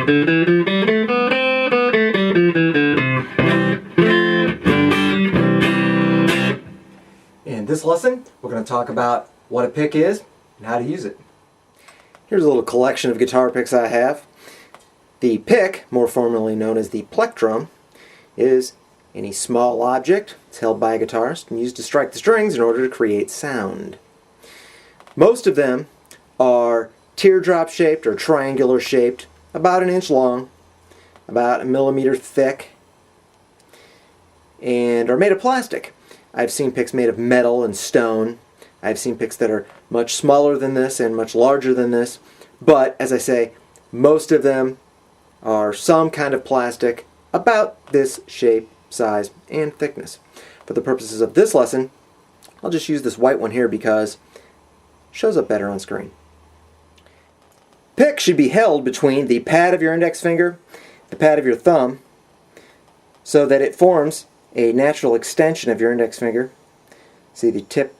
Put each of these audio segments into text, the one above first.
In this lesson, we're going to talk about what a pick is and how to use it. Here's a little collection of guitar picks I have. The pick, more formally known as the plectrum, is any small object. It's held by a guitarist and used to strike the strings in order to create sound. Most of them are teardrop shaped or triangular shaped, about an inch long, about 1 millimeter thick, and are made of plastic. I've seen picks made of metal and stone. I've seen picks that are much smaller than this and much larger than this, but as I say, most of them are some kind of plastic about this shape, size, and thickness. For the purposes of this lesson, I'll just use this white one here because it shows up better on screen. Pick should be held between the pad of your index finger, the pad of your thumb, so that it forms a natural extension of your index finger. See the tip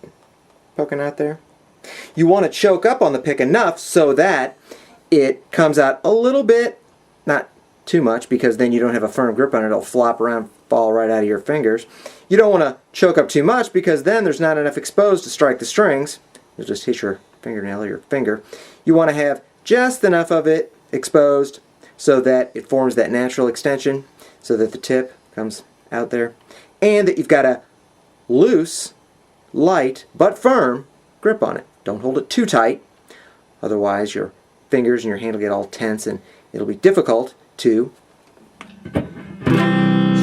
poking out there? You want to choke up on the pick enough so that it comes out a little bit, not too much, because then you don't have a firm grip on it. It'll flop around, fall right out of your fingers. You don't want to choke up too much because then there's not enough exposed to strike the strings. You'll just hit your fingernail or your finger. You want to have just enough of it exposed so that it forms that natural extension, so that the tip comes out there, and that you've got a loose, light, but firm grip on it. Don't hold it too tight, otherwise your fingers and your hand will get all tense and it'll be difficult to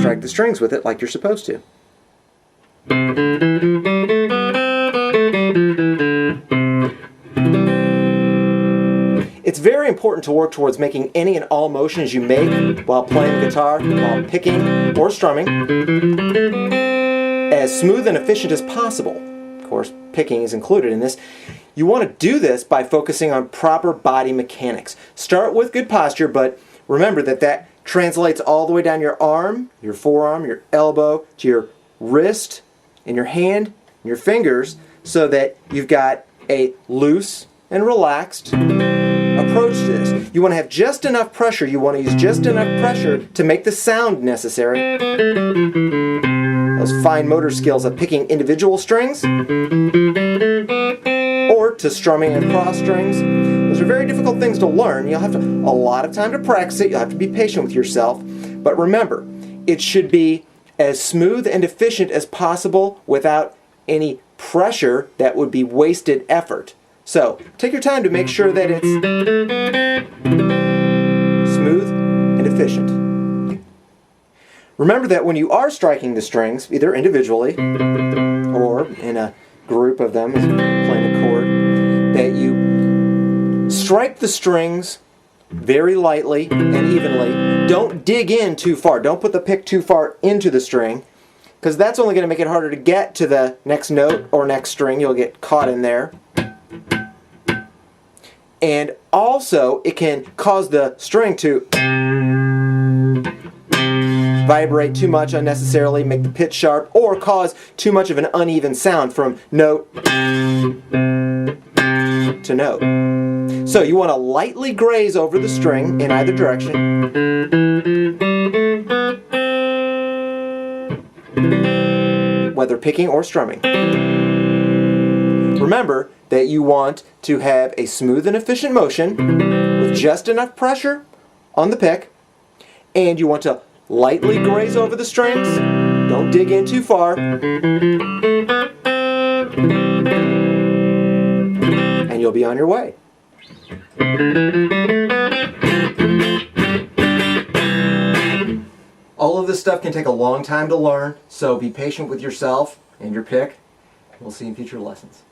strike the strings with it like you're supposed to. It's very important to work towards making any and all motions you make while playing the guitar, while picking or strumming, as smooth and efficient as possible. Of course, picking is included in this. You want to do this by focusing on proper body mechanics. Start with good posture, but remember that that translates all the way down your arm, your forearm, your elbow, to your wrist, and your hand, and your fingers, so that you've got a loose and relaxed approach to this. You want to have just enough pressure, you want to use just enough pressure to make the sound necessary. Those fine motor skills of picking individual strings or to strumming across strings. Those are very difficult things to learn. You'll have a lot of time to practice it. You'll have to be patient with yourself. But remember, it should be as smooth and efficient as possible without any pressure that would be wasted effort. So, take your time to make sure that it's smooth and efficient. Remember that when you are striking the strings, either individually or in a group of them as playing a chord, that you strike the strings very lightly and evenly. Don't dig in too far. Don't put the pick too far into the string, because that's only going to make it harder to get to the next note or next string. You'll get caught in there. And also, it can cause the string to vibrate too much unnecessarily, make the pitch sharp, or cause too much of an uneven sound from note to note. So you want to lightly graze over the string in either direction. Whether picking or strumming. Remember that you want to have a smooth and efficient motion with just enough pressure on the pick, and you want to lightly graze over the strings. Don't dig in too far. And you'll be on your way. All of this stuff can take a long time to learn, so be patient with yourself and your pick. We'll see you in future lessons.